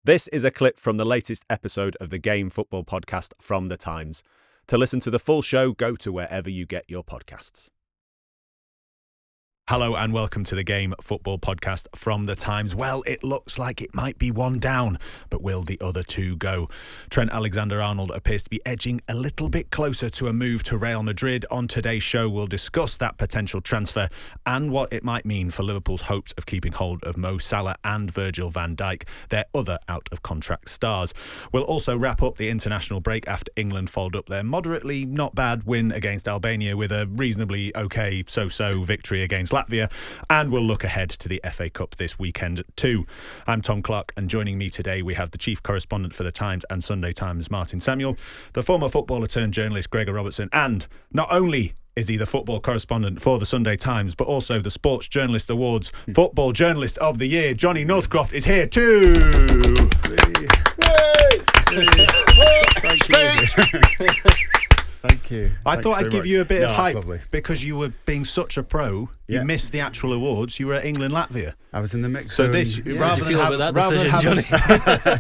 This is a clip from the latest episode of the Game Football podcast from The Times. To listen to the full show, go to wherever you get your podcasts. Hello and welcome to the Game Football podcast from The Times. Well, it looks like it might be one down, but will the other two go? Trent Alexander-Arnold appears to be edging a little bit closer to a move to Real Madrid. On today's show, we'll discuss that potential transfer and what it might mean for Liverpool's hopes of keeping hold of Mo Salah and Virgil van Dijk, their other out-of-contract stars. We'll also wrap up the international break after England followed up their moderately not bad win against Albania with a reasonably okay so-so victory against Latvia, and we'll look ahead to the FA Cup this weekend too. I'm Tom Clark, and joining me today we have the chief correspondent for The Times and Sunday Times, Martin Samuel, the former footballer turned journalist Gregor Robertson, and not only is he the football correspondent for the Sunday Times, but also the Sports Journalist Awards Football Journalist of the Year. Johnny Northcroft is here too. Thank you. I thought I'd give you a bit of hype lovely. because you were being such a pro. You missed the actual awards. You were at England Latvia. I was in the mix. So this, rather than Johnny,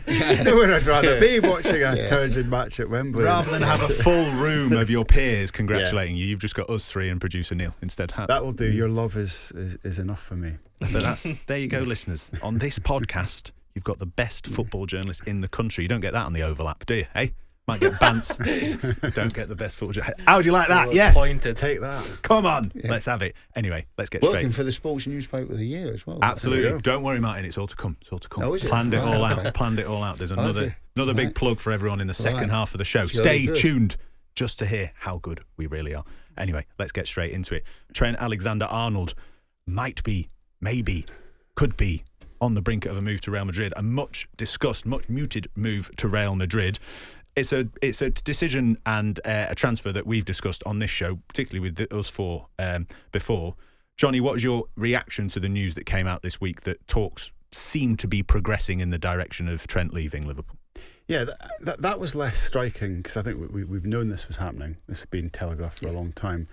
there's nowhere I'd rather be watching a turgid match at Wembley. Rather than have a full room of your peers congratulating you, you've just got us three and producer Neil instead. That will do. Your love is enough for me. But there you go, listeners. On this podcast, you've got the best football journalist in the country. You don't get that on the overlap, do you? Hey. Might get bants. Don't get the best football. How do you like that? Yeah. Pointed. Take that. Come on. Yeah. Let's have it. Anyway, let's get Working straight. for the Sports Newspaper of the Year as well. Absolutely. Don't worry, Martin. It's all to come. Oh, is it? Planned it all Okay. out. Planned it all out. There's another big plug for everyone in the second half of the show. It's Stay good. tuned just to hear how good we really are. Anyway, let's get straight into it. Trent Alexander-Arnold might be, maybe, could be on the brink of a move to Real Madrid. A much discussed, much muted move to Real Madrid. It's a decision and a transfer that we've discussed on this show, particularly with us four before. Johnny, what was your reaction to the news that came out this week that talks seem to be progressing in the direction of Trent leaving Liverpool? Yeah, that was less striking because I think we've known this was happening. This has been telegraphed for a long time.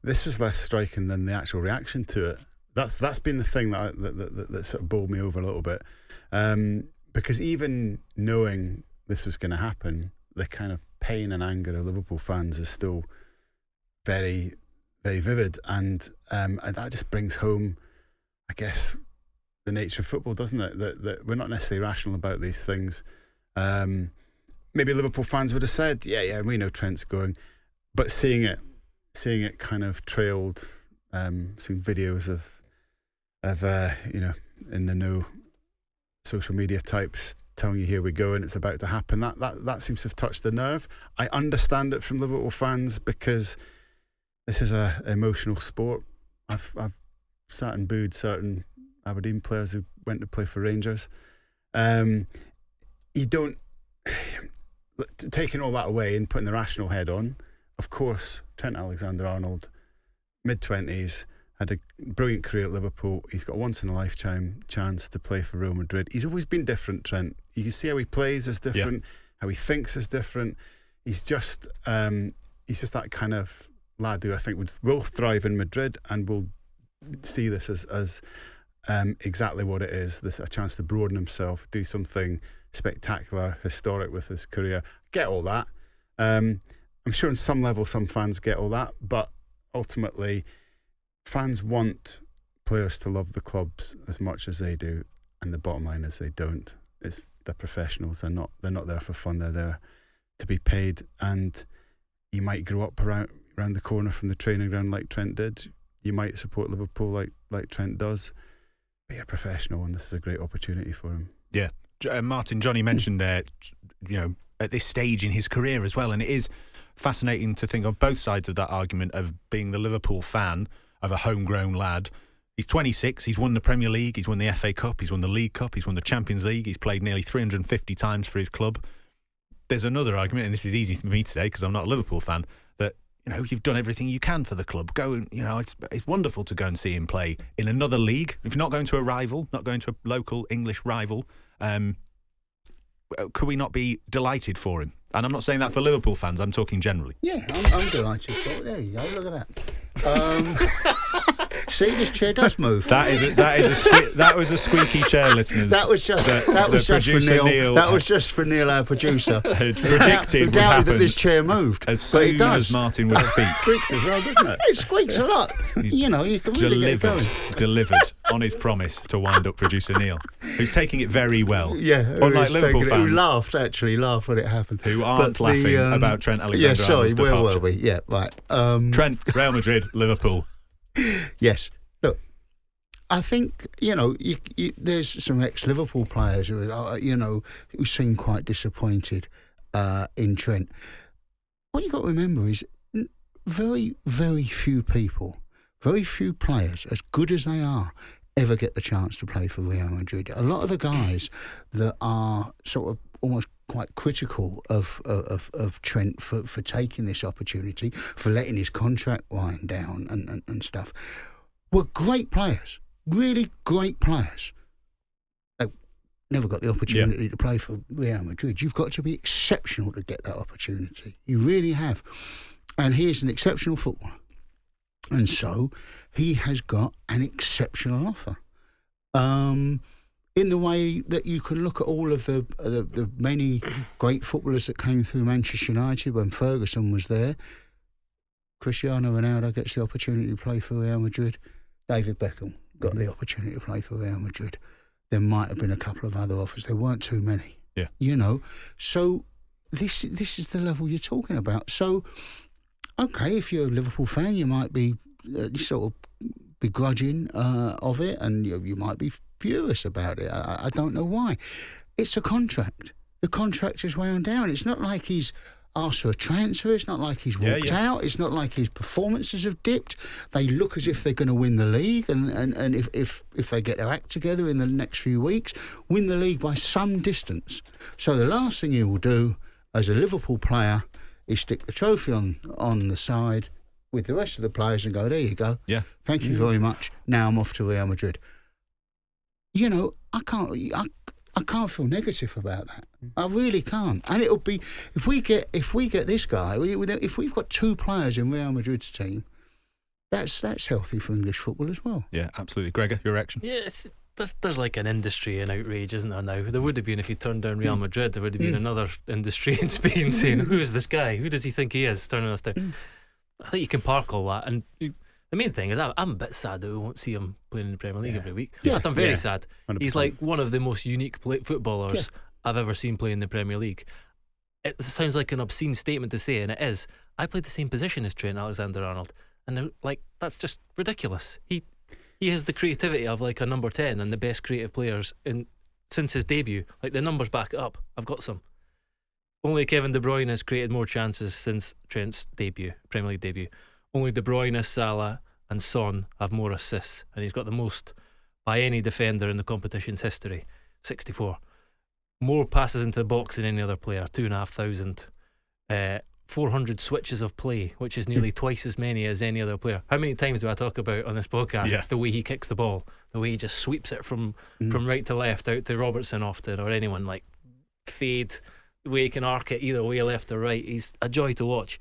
This was less striking than the actual reaction to it. That's been the thing that sort of bowled me over a little bit, because even knowing this was going to happen, the kind of pain and anger of Liverpool fans is still very, very vivid, and that just brings home, I guess, the nature of football, doesn't it? That we're not necessarily rational about these things. Maybe Liverpool fans would have said, "Yeah, we know Trent's going," but seeing it kind of trailed, seeing videos of in the know social media types telling you here we go and it's about to happen, that seems to have touched the nerve. I understand it from Liverpool fans because this is a emotional sport. I've sat and booed certain Aberdeen players who went to play for Rangers. You don't, taking all that away and putting the rational head on, of course Trent Alexander-Arnold, mid-20s, had a brilliant career at Liverpool. He's got a once-in-a-lifetime chance to play for Real Madrid. He's always been different, Trent. You can see how he plays is different, how he thinks is different. He's just that kind of lad who I think will thrive in Madrid and will see this as exactly what it is. This a chance to broaden himself, do something spectacular, historic with his career. Get all that. I'm sure on some level some fans get all that, but ultimately fans want players to love the clubs as much as they do, and the bottom line is they don't. They're professionals. They're not there for fun. They're there to be paid. And you might grow up around the corner from the training ground like Trent did. You might support Liverpool like Trent does. But you're a professional, and this is a great opportunity for him. Yeah, Martin, Johnny mentioned there, at this stage in his career as well, and it is fascinating to think of both sides of that argument of being the Liverpool fan of a homegrown lad. He's 26, he's won the Premier League, he's won the FA Cup, he's won the League Cup, he's won the Champions League, he's played nearly 350 times for his club. There's another argument, and this is easy for me to say because I'm not a Liverpool fan, that you've done everything you can for the club. Go and, it's wonderful to go and see him play in another league. If you're not going to a rival, not going to a local English rival, could we not be delighted for him? And I'm not saying that for Liverpool fans, I'm talking generally. Yeah, I'm delighted. There you go, look at that. See, this chair does move. That was a squeaky chair, listeners. That was just for Neil. That was just for Neil, our producer. Predicted who doubted that this chair moved. As soon as Martin would speak. It squeaks as well, doesn't it? It squeaks a lot. You know, you can really get it going. Delivered on his promise to wind up producer Neil, who's taking it very well. Yeah, unlike Liverpool fans, who laughed when it happened, who aren't laughing about Trent Alexander-Arnold's Yeah, sorry, where departure. were we? Yeah, right. Trent, Real Madrid, Liverpool. Yes. Look, I think, there's some ex-Liverpool players who seem quite disappointed in Trent. What you've got to remember is very, very few people, very few players, as good as they are, ever get the chance to play for Real Madrid. A lot of the guys that are sort of almost quite critical of Trent for taking this opportunity, for letting his contract wind down and stuff, were great players, really great players. They never got the opportunity to play for Real Madrid. You've got to be exceptional to get that opportunity. You really have. And he is an exceptional footballer. And so he has got an exceptional offer. In the way that you can look at all of the many great footballers that came through Manchester United when Ferguson was there. Cristiano Ronaldo gets the opportunity to play for Real Madrid. David Beckham got the opportunity to play for Real Madrid. There might have been a couple of other offers. There weren't too many. Yeah. So this is the level you're talking about. So, okay, if you're a Liverpool fan, you might be sort of begrudging of it, and you might be furious about it. I don't know why. It's a contract. The contract is wound down. It's not like he's asked for a transfer. It's not like he's walked out. It's not like his performances have dipped. They look as if they're going to win the league, and if they get their act together in the next few weeks, win the league by some distance. So the last thing you will do as a Liverpool player is stick the trophy on the side with the rest of the players and go, there you go. Yeah. Thank you very much. Now I'm off to Real Madrid. I can't feel negative about that. I really can't. And it'll be if we get this guy, if we've got two players in Real Madrid's team, that's healthy for English football as well. Yeah, absolutely. Gregor, your reaction? Yeah, there's like an industry in outrage, isn't there now? There would have been if he turned down Real Madrid. There would have been another industry in Spain saying, "Who is this guy? Who does he think he is?" Turning us down. I think you can park all that, and the main thing is I'm a bit sad that we won't see him playing in the Premier League every week. Yeah. I'm very sad. 100%. He's like one of the most unique footballers I've ever seen play in the Premier League. It sounds like an obscene statement to say, and it is. I played the same position as Trent Alexander-Arnold, and that's just ridiculous. He has the creativity of like a number 10 and the best creative players since his debut. Like the numbers back it up. I've got some. Only Kevin De Bruyne has created more chances since Trent's Premier League debut. Only De Bruyne, Salah and Son have more assists, and he's got the most by any defender in the competition's history, 64. More passes into the box than any other player, 2,500. 400 switches of play, which is nearly twice as many as any other player. How many times do I talk about on this podcast the way he kicks the ball, the way he just sweeps it from right to left out to Robertson often, or anyone, like fade, the way he can arc it either way, left or right. He's a joy to watch.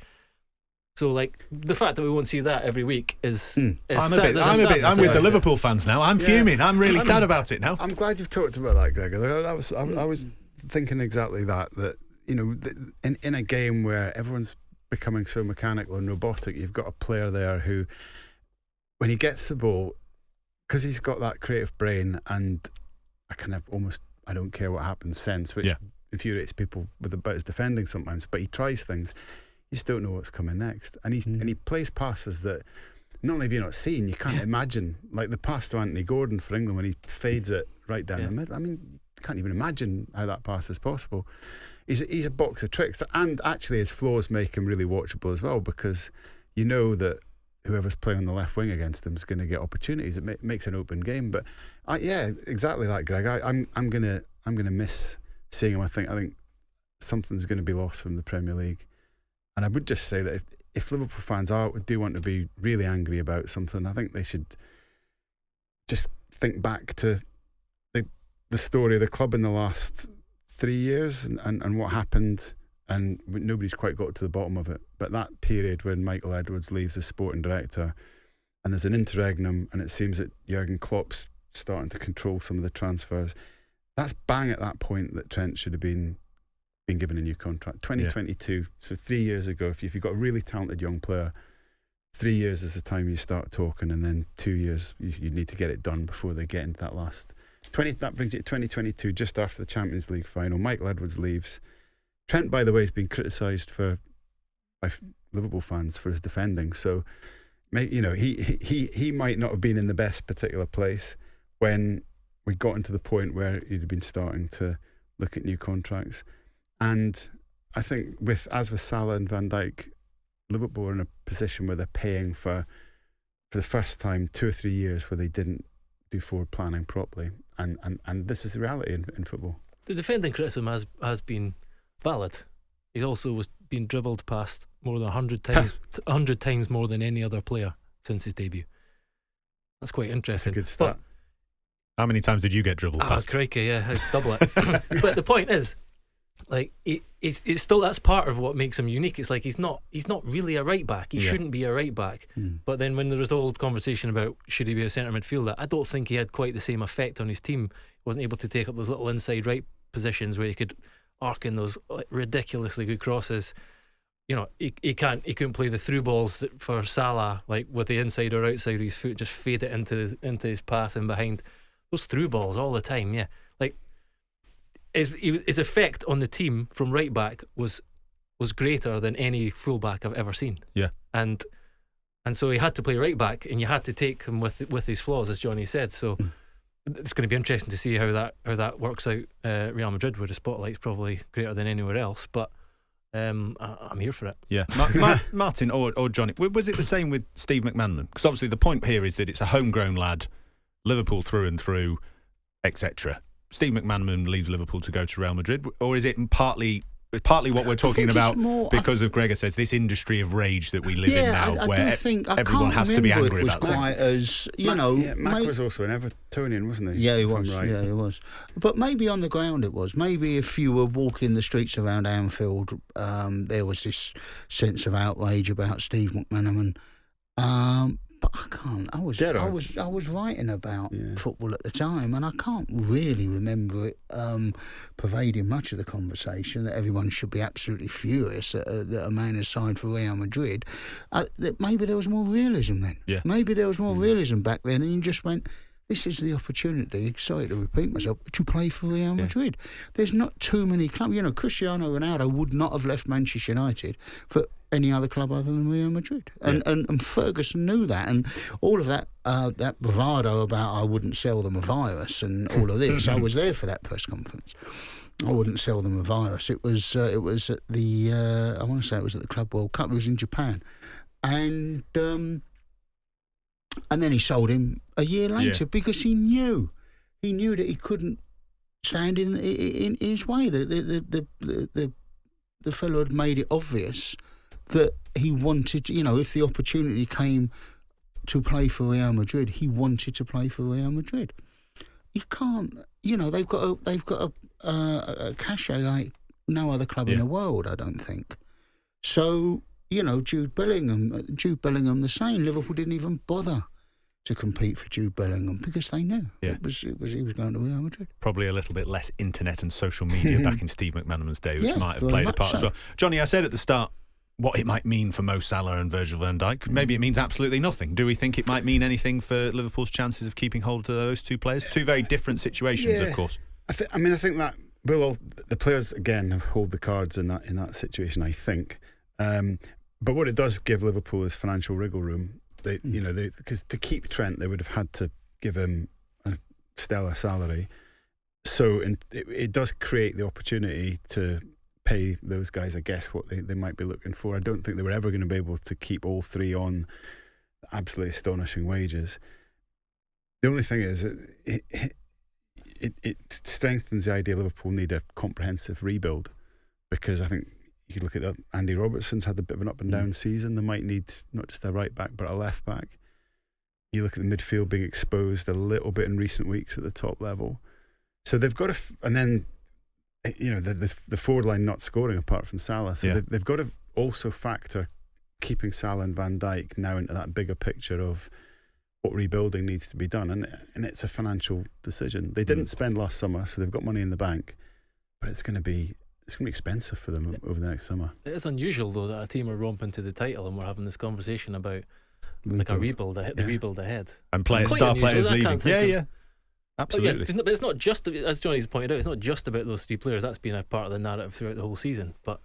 So, like, the fact that we won't see that every week is sad. I'm with the Liverpool fans now. I'm fuming. I'm really sad about it now. I'm glad you've talked about that, Gregor. I was thinking exactly that in a game where everyone's becoming so mechanical and robotic, you've got a player there who, when he gets the ball, because he's got that creative brain and a kind of almost I don't care what happens sense, which infuriates people about his defending sometimes, but he tries things. You just don't know what's coming next, and he plays passes that not only have you not seen, you can't imagine, like the pass to Anthony Gordon for England when he fades it right down the middle. I mean, you can't even imagine how that pass is possible. He's a box of tricks, and actually his flaws make him really watchable as well, because you know that whoever's playing on the left wing against him is going to get opportunities. It makes an open game. But exactly like Greg. I'm gonna miss seeing him. I think something's going to be lost from the Premier League. And I would just say that if Liverpool fans do want to be really angry about something, I think they should just think back to the story of the club in the last 3 years and what happened, and nobody's quite got to the bottom of it. But that period when Michael Edwards leaves as sporting director and there's an interregnum, and it seems that Jurgen Klopp's starting to control some of the transfers. That's bang at that point that Trent should have been given a new contract. 2022, so 3 years ago, if you've got a really talented young player, 3 years is the time you start talking, and then 2 years you need to get it done before they get into that last. That brings you to 2022, just after the Champions League final. Michael Edwards leaves. Trent, by the way, has been criticised by Liverpool fans for his defending. So, he might not have been in the best particular place when we got into the point where he'd been starting to look at new contracts. And I think as with Salah and Van Dijk, Liverpool are in a position where they're paying for the first time 2 or 3 years where they didn't do forward planning properly. And this is the reality in football. The defending criticism has been valid. He also was being dribbled past more than 100 times, 100 times more than any other player since his debut. That's quite interesting. That's a good stat. How many times did you get dribbled past? Crikey, yeah, I'd double it. But the point is, like, it's still, that's part of what makes him unique. It's like he's not really a right back. He shouldn't be a right back. But then when there was the old conversation about should he be a centre midfielder, I don't think he had quite the same effect on his team. He wasn't able to take up those little inside right positions where he could arc in those ridiculously good crosses. You know, he couldn't play the through balls for Salah, like with the inside or outside of his foot, just fade it into his path and behind. Those through balls all the time, yeah. Like his effect on the team from right back was greater than any fullback I've ever seen. Yeah, and so he had to play right back, and you had to take him with his flaws, as Johnny said. So it's going to be interesting to see how that works out. Real Madrid, where the spotlight's probably greater than anywhere else, but I'm here for it. Yeah, Martin or Johnny, was it the same with Steve McManaman? Because obviously the point here is that it's a homegrown lad, Liverpool through and through, etc. Steve McManaman leaves Liverpool to go to Real Madrid, or is it partly what we're talking about because of Gregor says this industry of rage that we live in now, where everyone has to be angry about quite as Mac was also an Evertonian, wasn't he? Yeah, he was. Right. Yeah, he was. But maybe on the ground it was. Maybe if you were walking the streets around Anfield, there was this sense of outrage about Steve McManaman. But I can't. I was writing about football at the time, and I can't really remember it pervading much of the conversation that everyone should be absolutely furious that a man has signed for Real Madrid. Maybe there was more realism then. Yeah. Maybe there was more realism back then, and you just went, this is the opportunity, sorry to repeat myself, to play for Real Madrid. There's not too many clubs. You know, Cristiano Ronaldo would not have left Manchester United for any other club other than Real Madrid. And Ferguson knew that. And all of that that bravado about I wouldn't sell them a virus and all of this, I was there for that press conference. I wouldn't sell them a virus. It was at the, I want to say it was at the Club World Cup. It was in Japan. And then he sold him a year later because he knew that he couldn't stand in his way. The fellow had made it obvious that he wanted, if the opportunity came to play for Real Madrid, he wanted to play for Real Madrid. You can't, they've got a cachet like no other club in the world, I don't think. So, Jude Bellingham the same. Liverpool didn't even bother to compete for Jude Bellingham because they knew he was going to Real Madrid. Probably a little bit less internet and social media back in Steve McManaman's day, which might have played a part as well. Johnny, I said at the start what it might mean for Mo Salah and Virgil van Dijk. Maybe it means absolutely nothing. Do we think it might mean anything for Liverpool's chances of keeping hold of those two players? Two very different situations, of course. I think that the players again hold the cards in that situation, I think. But what it does give Liverpool is financial wriggle room. Because to keep Trent, they would have had to give him a stellar salary. So it does create the opportunity to pay those guys, I guess, what they might be looking for. I don't think they were ever going to be able to keep all three on absolutely astonishing wages. The only thing is, it strengthens the idea Liverpool need a comprehensive rebuild, because I think you could look at that. Andy Robertson's had a bit of an up and down season. They might need not just a right back but a left back. You look at the midfield being exposed a little bit in recent weeks at the top level. So they've got to, and then the forward line not scoring apart from Salah. So they've got to also factor keeping Salah and Van Dijk now into that bigger picture of what rebuilding needs to be done, and it's a financial decision. They didn't spend last summer, so they've got money in the bank, but it's going to be expensive for them over the next summer. It is unusual though that a team are romping to the title and we're having this conversation about like a rebuild, the rebuild ahead, and star players leaving. Absolutely. But it's not just, as Johnny's pointed out, it's not just about those 3 players. That's been a part of the narrative throughout the whole season. But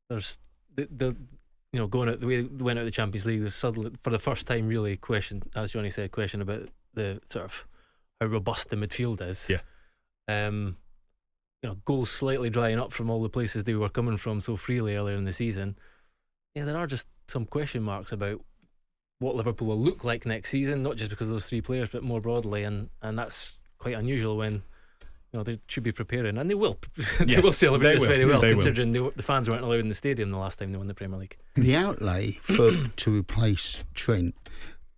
there's going out the way they went out of the Champions League, there's suddenly, for the first time, really question, as Johnny said, question about the sort of how robust the midfield is. Yeah. Goals slightly drying up from all the places they were coming from so freely earlier in the season. Yeah, there are just some question marks about what Liverpool will look like next season, not just because of those 3 players, but more broadly, and that's quite unusual when they should be preparing, and they will. They will celebrate this very well, considering the fans weren't allowed in the stadium the last time they won the Premier League. The outlay to replace Trent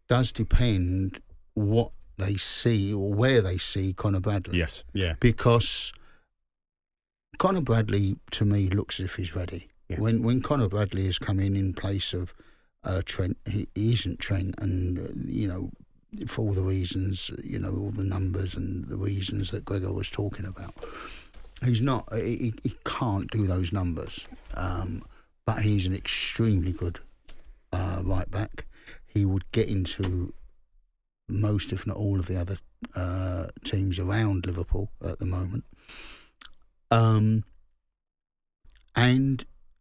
does depend what they see or where they see Conor Bradley. Yes, yeah. Because Conor Bradley, to me, looks as if he's ready. Yeah. When Conor Bradley has come in place of Trent, he isn't Trent, and for all the reasons, all the numbers and the reasons that Gregor was talking about. He's not, he can't do those numbers, but he's an extremely good right back. He would get into most, if not all, of the other teams around Liverpool at the moment. And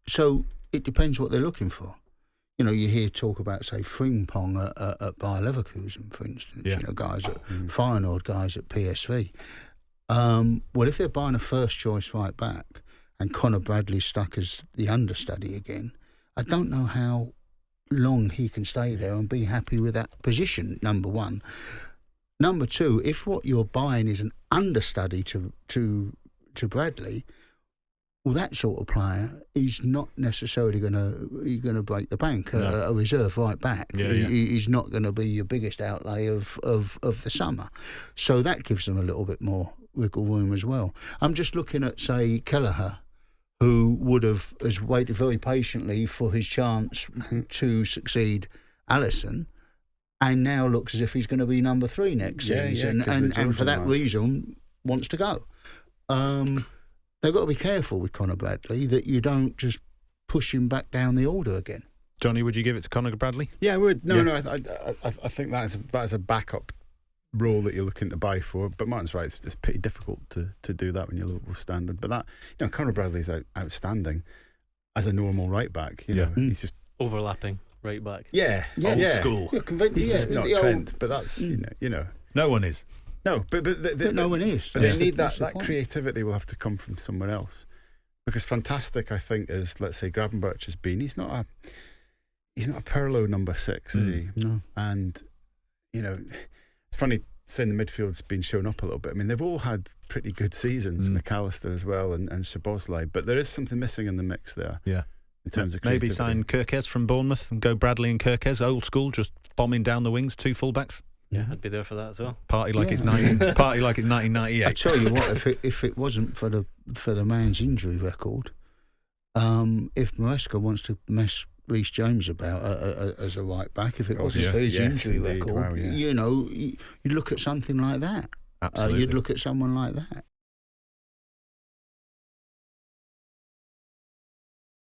so it depends what they're looking for. You hear talk about, say, Frimpong at Bayer Leverkusen, for instance. Yeah. Guys at Feyenoord, guys at PSV. Well, if they're buying a first-choice right back and Conor Bradley's stuck as the understudy again, I don't know how long he can stay there and be happy with that position, number one. Number two, if what you're buying is an understudy to Bradley, well, that sort of player is not necessarily going to break the bank. No. A reserve right back is not going to be your biggest outlay of the summer. So that gives them a little bit more wiggle room as well. I'm just looking at, say, Kelleher, who has waited very patiently for his chance to succeed Alisson, and now looks as if he's going to be number 3 next season, and for that reason wants to go. They've got to be careful with Conor Bradley that you don't just push him back down the order again. Johnny, would you give it to Conor Bradley? Yeah, I would. No, I think that is a backup role that you're looking to buy for. But Martin's right; it's pretty difficult to do that when you're Liverpool standard. But that, Conor Bradley's outstanding as a normal right back. He's just overlapping right back. Old school. He's just not Trent, but that's no one is. No, but no one is. But they need that creativity will have to come from somewhere else. Because fantastic, I think, as let's say Gravenberch has been. He's not a Pirlo number 6, is he? No. And it's funny saying the midfield's been shown up a little bit. I mean, they've all had pretty good seasons, McAllister as well, and Szoboszlai. But there is something missing in the mix there. Yeah. In terms of creativity. Maybe sign Kirkes from Bournemouth and go Bradley and Kirkes, old school, just bombing down the wings, 2 fullbacks. Yeah, I'd be there for that as well. Party like it's 1998. I tell you what, if it wasn't for the man's injury record, if Maresca wants to mess Reece James about as a right back, if it wasn't for his injury record, you'd look at something like that. Absolutely, you'd look at someone like that.